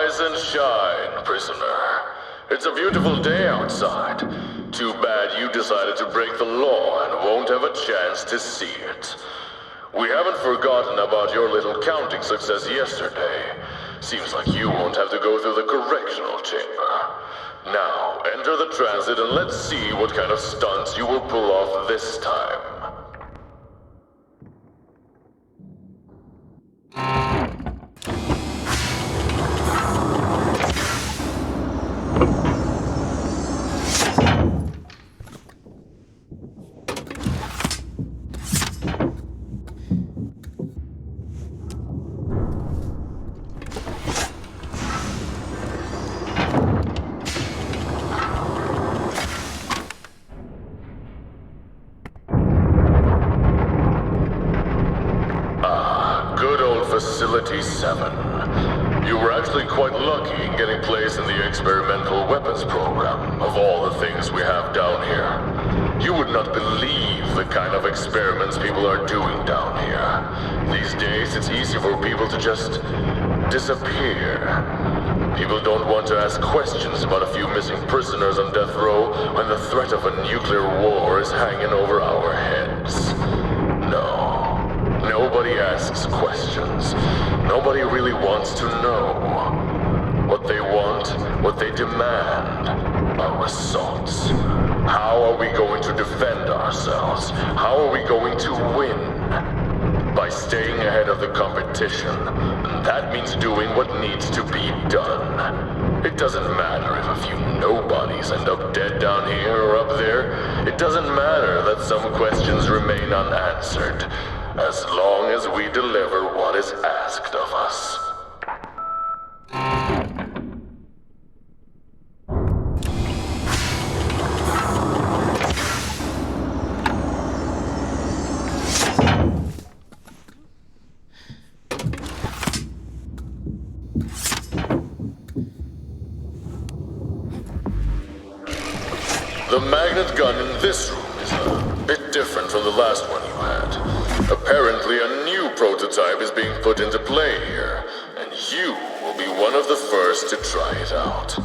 Rise and shine, prisoner. It's a beautiful day outside. Too bad you decided to break the law and won't have a chance to see it. We haven't forgotten about your little counting success yesterday. Seems like you won't have to go through the correctional chamber. Now, enter the transit and let's see what kind of stunts you will pull off this time. Facility 7. You were actually quite lucky in getting placed in the experimental weapons program of all the things we have down here. You would not believe the kind of experiments people are doing down here. These days, it's easy for people to just disappear. People don't want to ask questions about a few missing prisoners on death row when the threat of a nuclear war is hanging over our heads. No. Nobody asks questions. Nobody really wants to know. What they want, what they demand, are assaults. How are we going to defend ourselves? How are we going to win? By staying ahead of the competition. That means doing what needs to be done. It doesn't matter if a few nobodies end up dead down here or up there. It doesn't matter that some questions remain unanswered. As long as we deliver what is asked of us. The magnet gun in this room is a bit different from the last one you had. Apparently a new prototype is being put into play here, and you will be one of the first to try it out.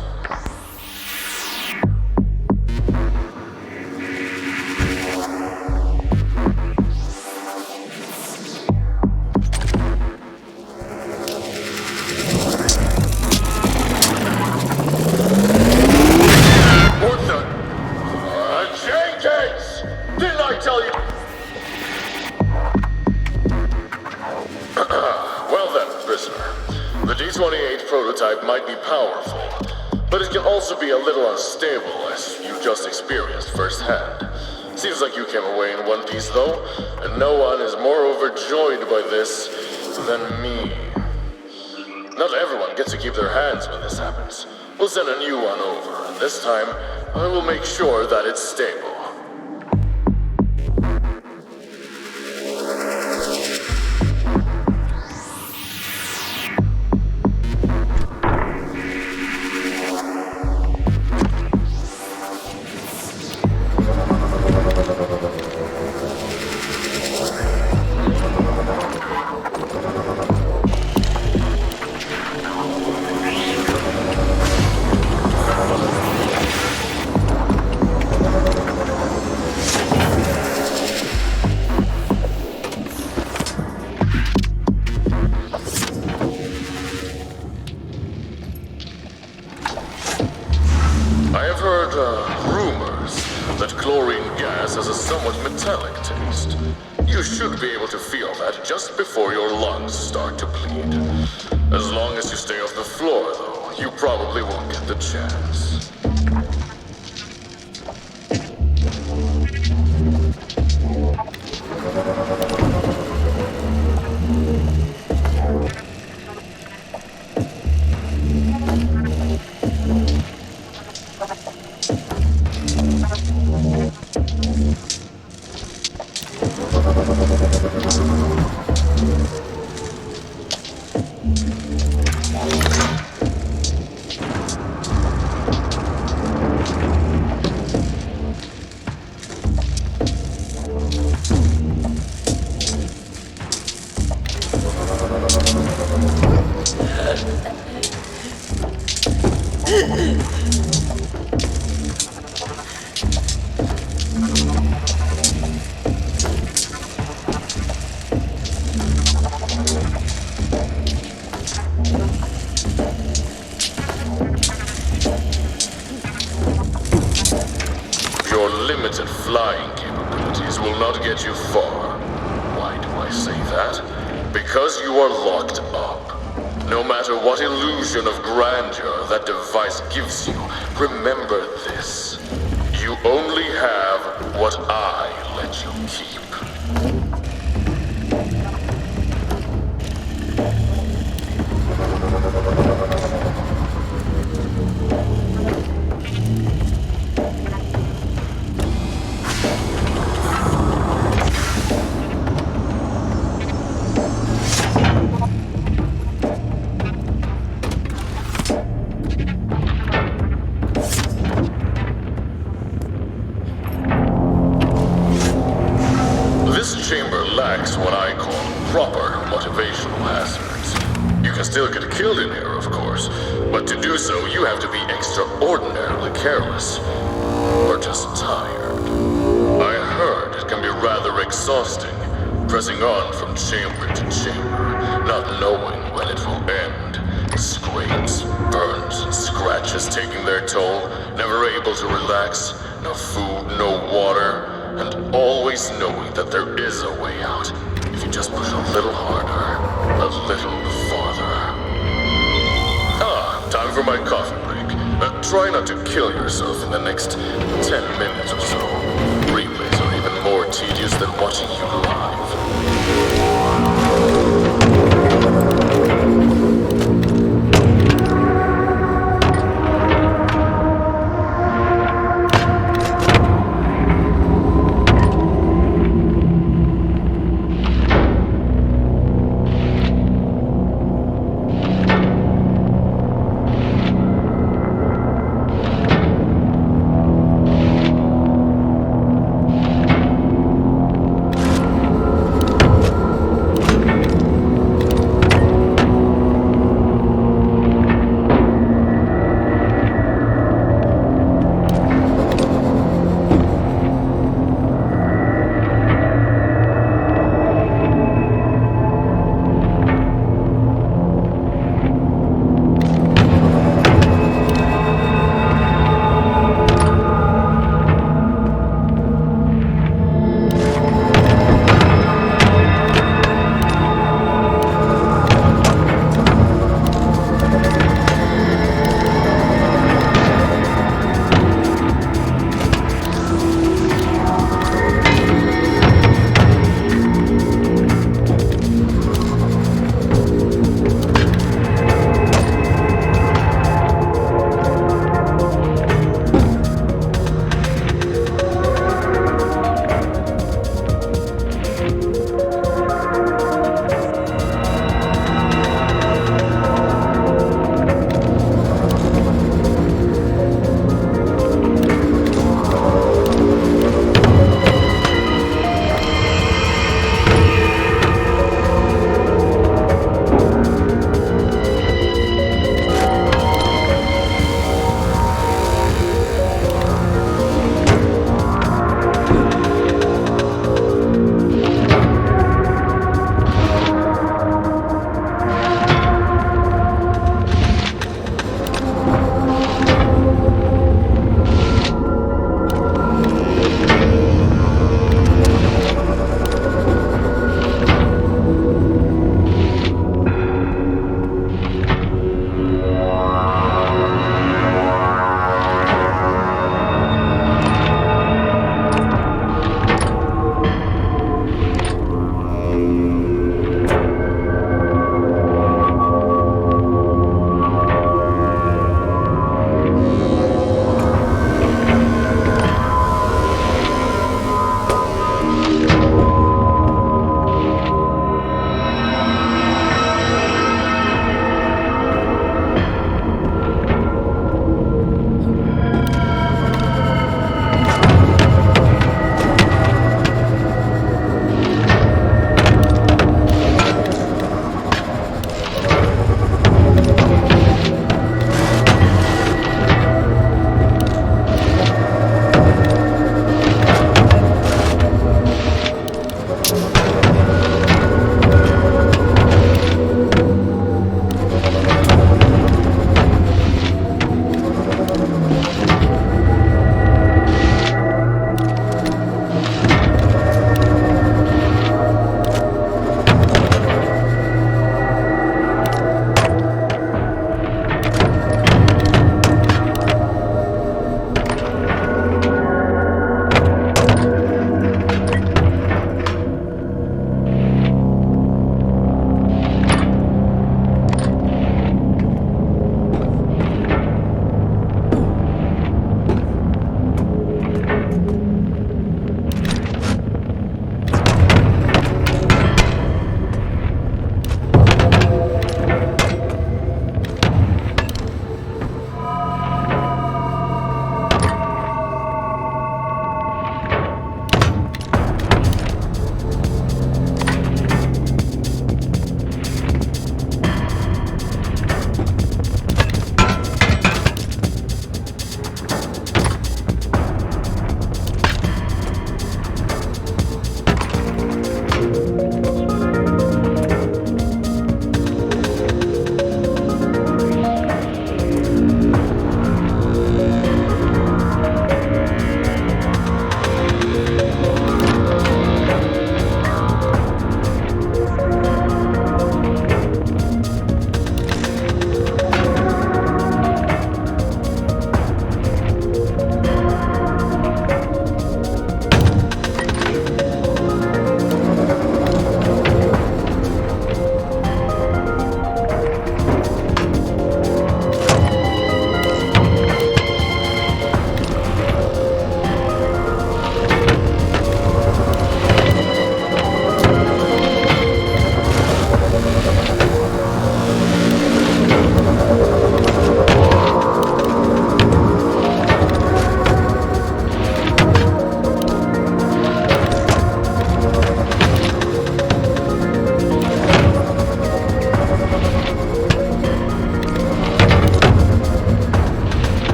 What the? Jenkins! Didn't I tell you? Well then, prisoner. The D-28 prototype might be powerful, but it can also be a little unstable, as you just experienced firsthand. Seems like you came away in one piece, though, and no one is more overjoyed by this than me. Not everyone gets to keep their hands when this happens. We'll send a new one over, and this time, I will make sure that it's stable. Rumors that chlorine gas has a somewhat metallic taste. You should be able to feel that just before your lungs start to bleed. As long as you stay off the floor, though, you probably won't get the chance. your limited flying capabilities will not get you far. Why do I say that? Because you are locked up. No matter what illusion of grandeur that device gives you, remember this. You only have what I let you keep. What I call proper motivational hazards. You can still get killed in here, of course, but to do so you have to be extraordinarily careless. Or just tired. I heard it can be rather exhausting, pressing on from chamber to chamber, not knowing when it will end. Scrapes, burns, and scratches taking their toll, never able to relax, no food, no water, and always knowing that there is a way out. If you just push a little harder, a little farther. Time for my coffee break. Try not to kill yourself in the next 10 minutes or so. Replays are even more tedious than watching you live.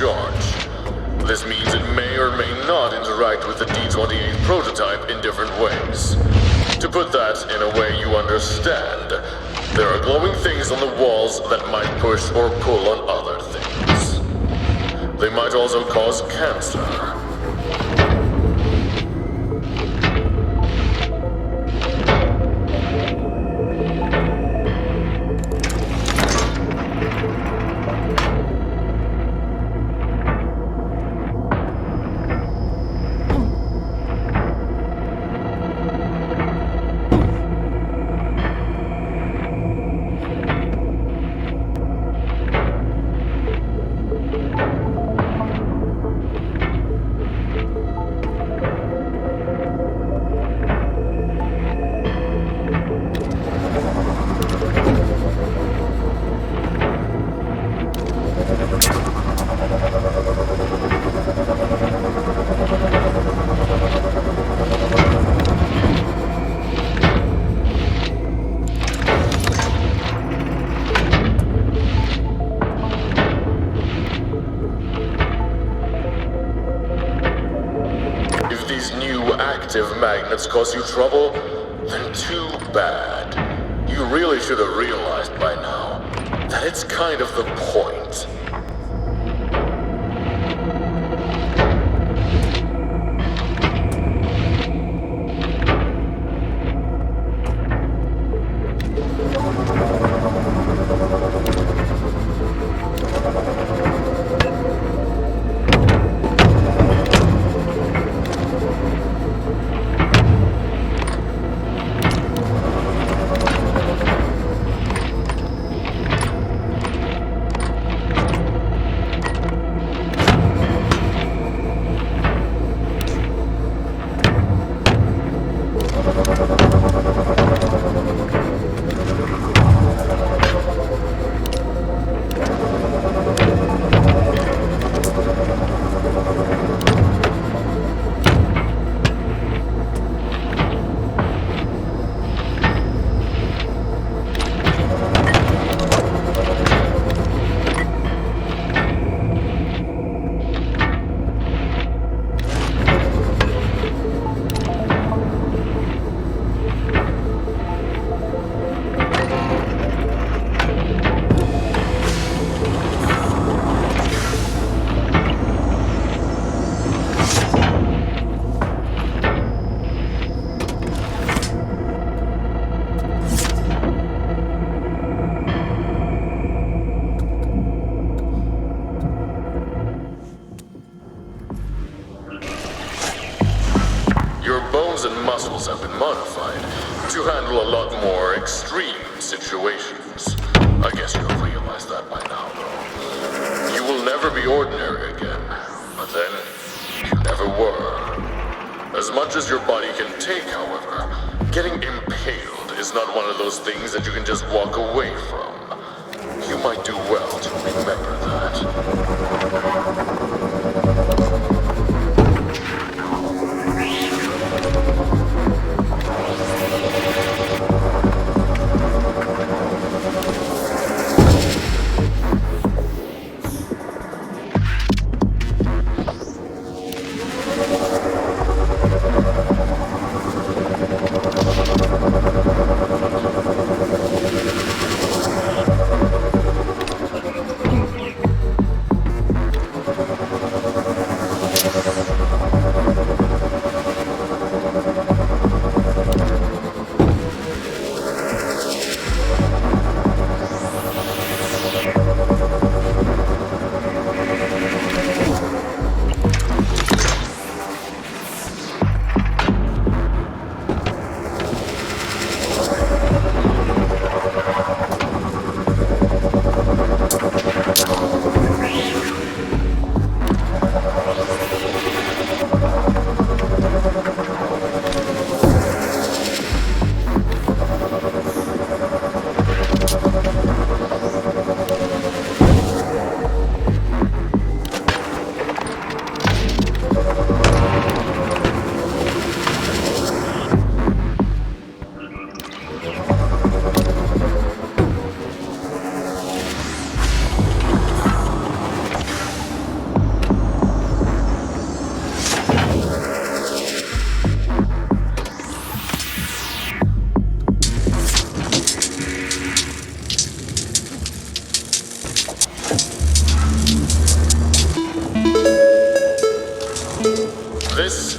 charge. This means it may or may not interact with the D-28 prototype in different ways. To put that in a way you understand, there are glowing things on the walls that might push or pull on other things. They might also cause cancer. Magnets cause you trouble? Then too bad. You really should have realized by now that it's kind of the point. And muscles have been modified to handle a lot more extreme situations. I guess you'll realize that by now, though. You will never be ordinary again, but then you never were. As much as your body can take, however, getting impaled is not one of those things that you can just walk away from. You might do well to remember that.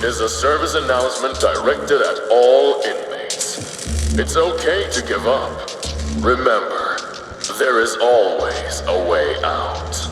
is a service announcement directed at all inmates. It's okay to give up. Remember, there is always a way out.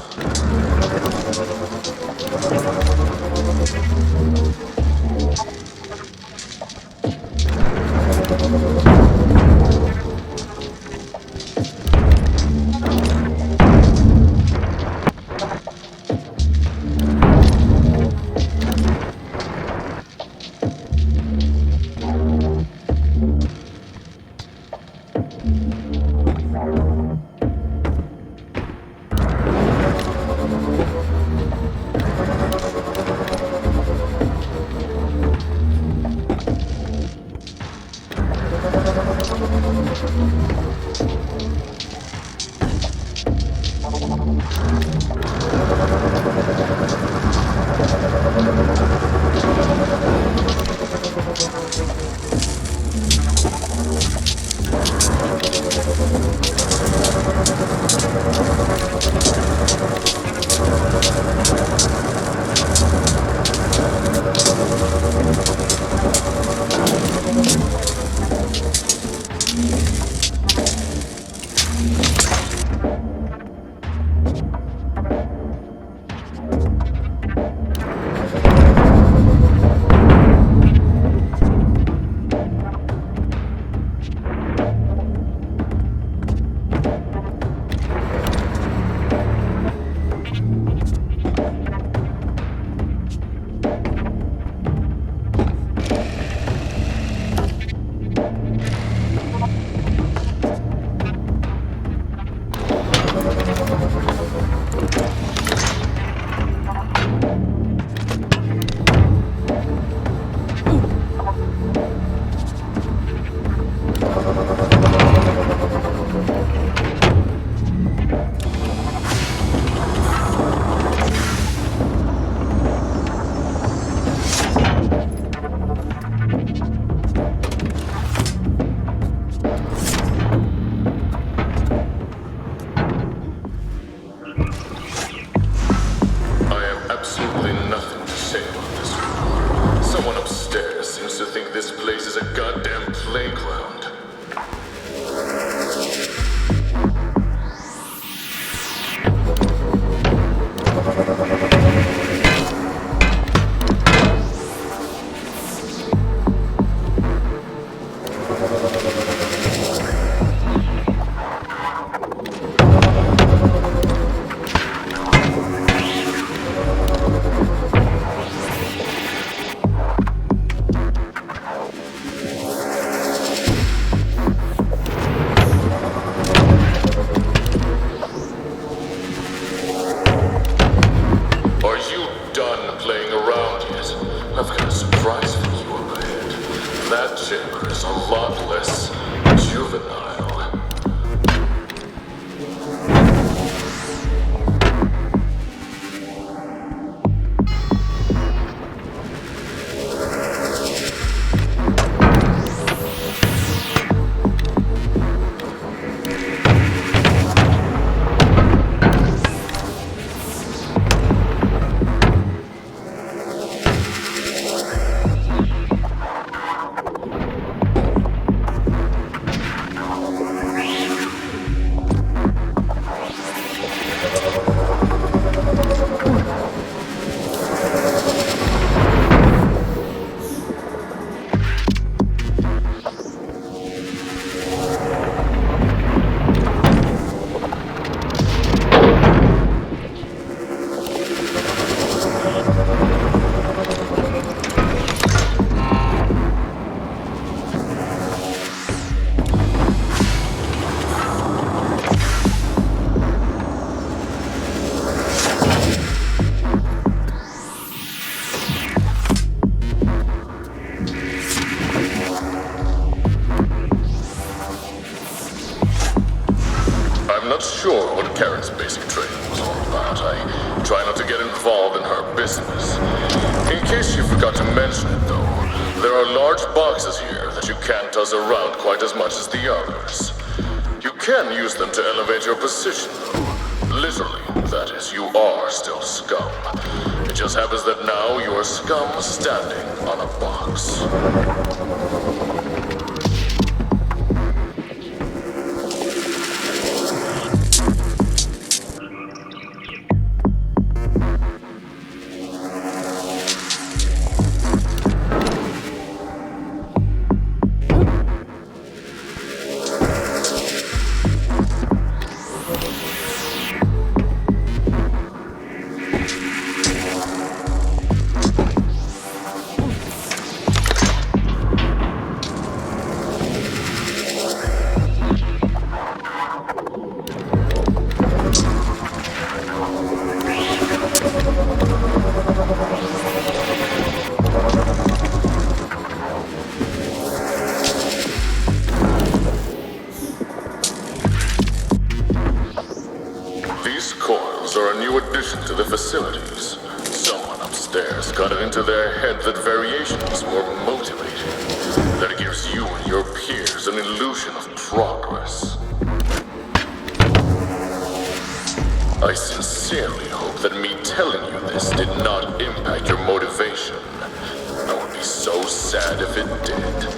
Sure what Karen's basic training was all about. I try not to get involved in her business. In case you forgot to mention it, though, there are large boxes here that you can't toss around quite as much as the others. You can use them to elevate your position, though. Literally, that is, you are still scum. It just happens that now you are scum standing on a box. To the facilities. Someone upstairs got it into their head that variation is more motivating, that it gives you and your peers an illusion of progress. I sincerely hope that me telling you this did not impact your motivation. I would be so sad if it did.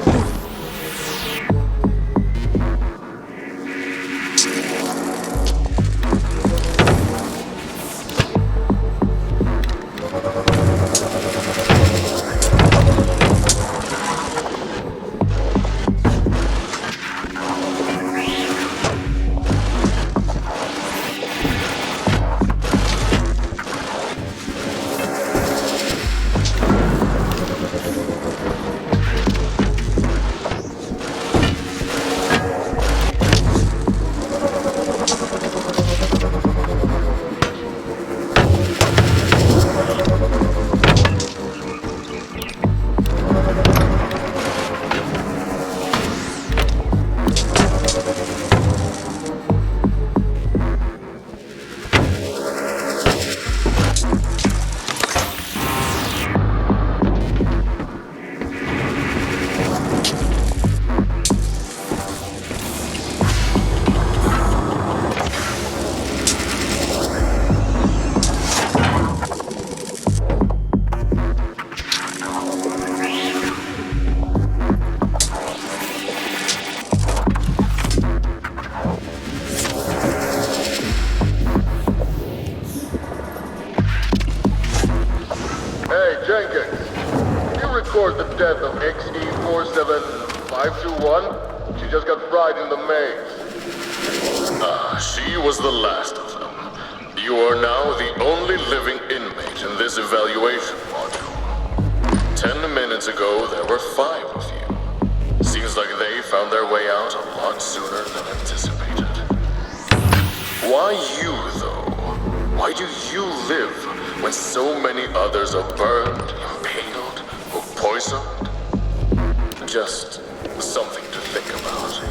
The death of XE47521. She just got fried in the maze. She was the last of them. You are now the only living inmate in this evaluation module. 10 minutes ago, there were 5 of you. Seems like they found their way out a lot sooner than anticipated. Why you, though? Why do you live when so many others are burned, impaled, poisoned? Just something to think about.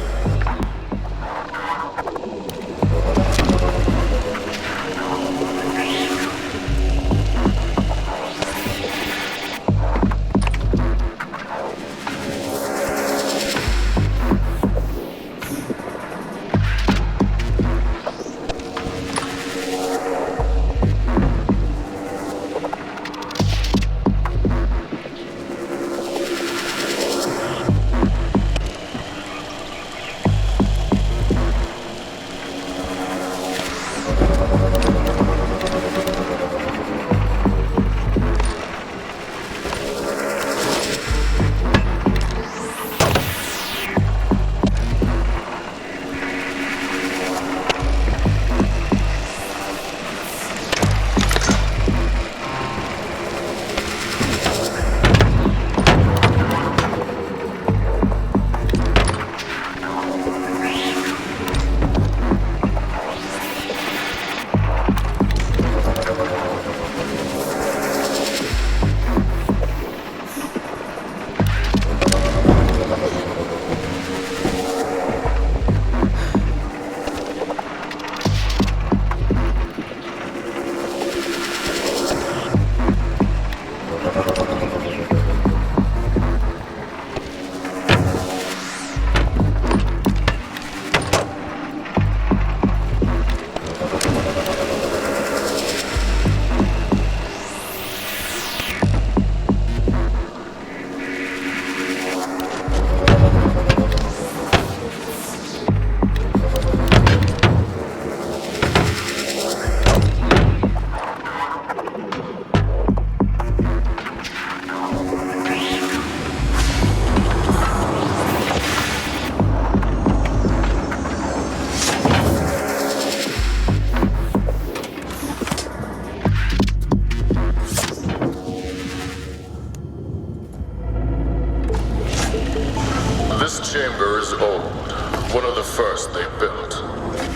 one of the first they built.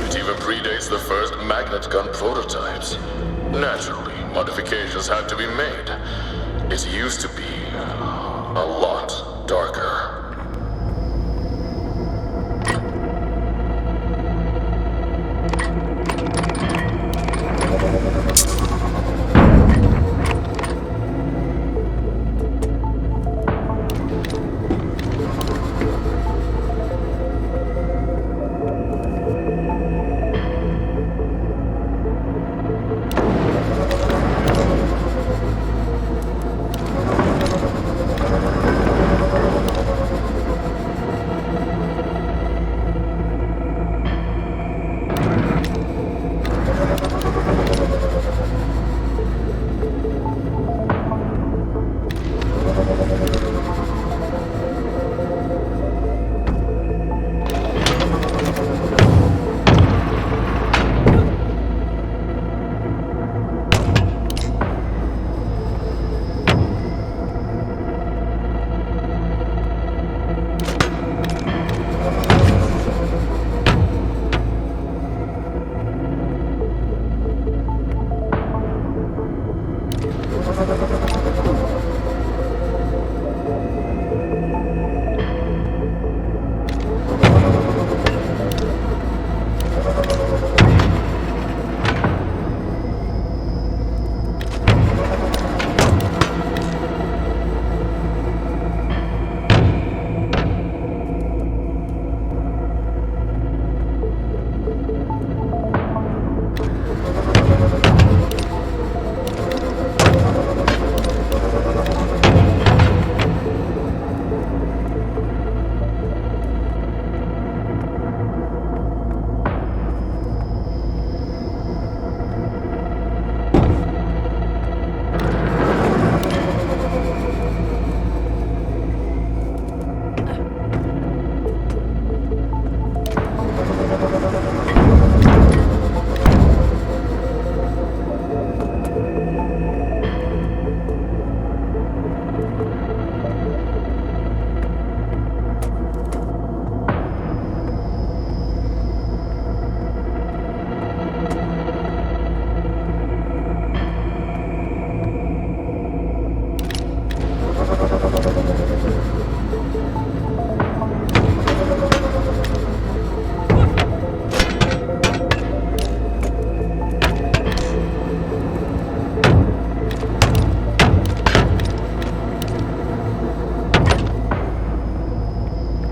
It even predates the first magnet gun prototypes. Naturally, modifications had to be made. It used to be a lot darker.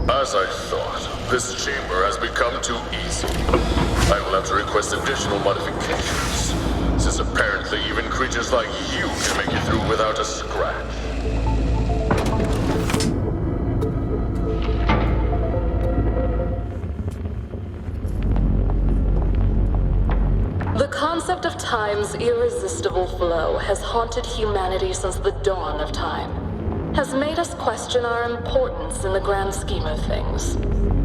As I thought, this chamber has become too easy. I will have to request additional modifications, since apparently even creatures like you can make it through without a scratch. The concept of time's irresistible flow has haunted humanity since the dawn of time. Has made us question our importance in the grand scheme of things.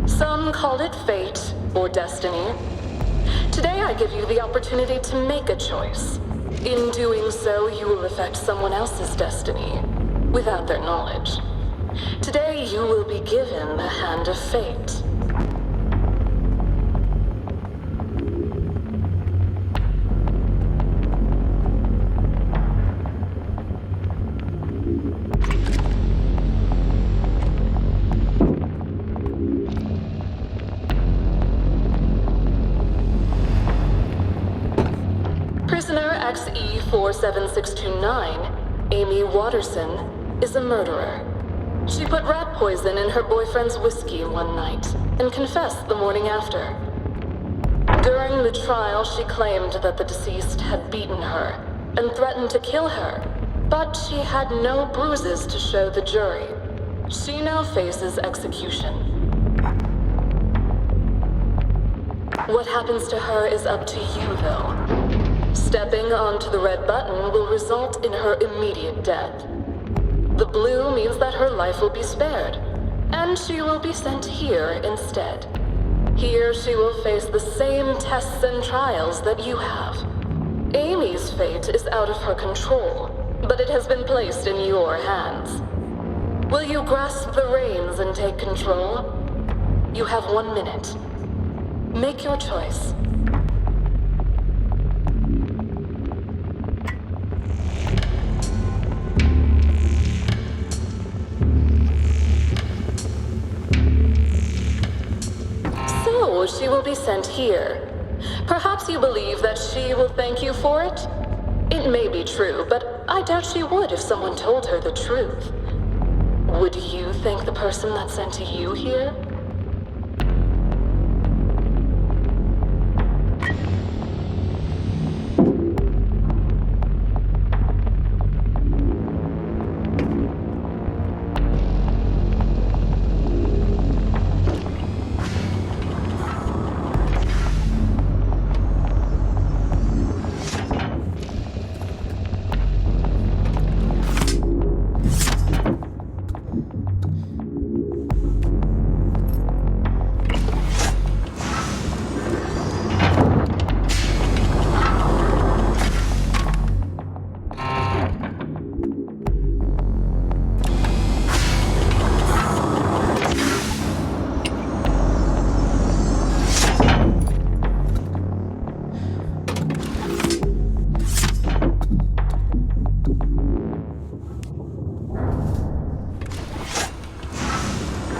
Some call it fate or destiny. Today I give you the opportunity to make a choice. In doing so, you will affect someone else's destiny without their knowledge. Today you will be given the hand of fate. Prisoner XE47629, Amy Watterson, is a murderer. She put rat poison in her boyfriend's whiskey one night and confessed the morning after. During the trial, she claimed that the deceased had beaten her and threatened to kill her, but she had no bruises to show the jury. She now faces execution. What happens to her is up to you, though. Stepping onto the red button will result in her immediate death. The blue means that her life will be spared, and she will be sent here instead. Here she will face the same tests and trials that you have. Amy's fate is out of her control, but it has been placed in your hands. Will you grasp the reins and take control? You have 1 minute. Make your choice. So, she will be sent here. Perhaps you believe that she will thank you for it? It may be true, but I doubt she would if someone told her the truth. Would you thank the person that sent you here?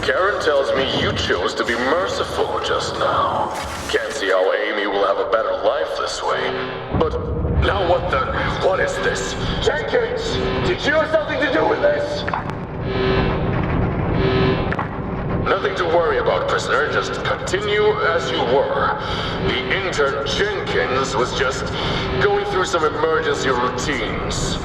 Karen tells me you chose to be merciful just now. Can't see how Amy will have a better life this way. But now what is this? Jenkins! Did you have something to do with this? Nothing to worry about, prisoner. Just continue as you were. The intern Jenkins was just going through some emergency routines.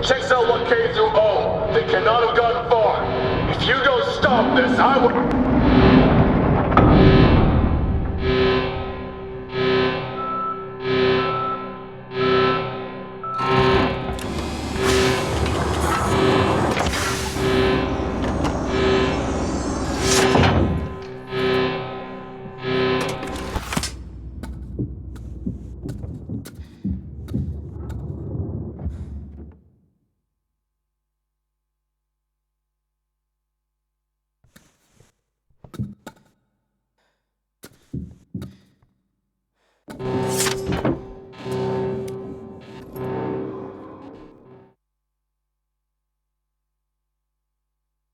Checks out what K through O. They cannot have gotten far. If you don't stop this, I will...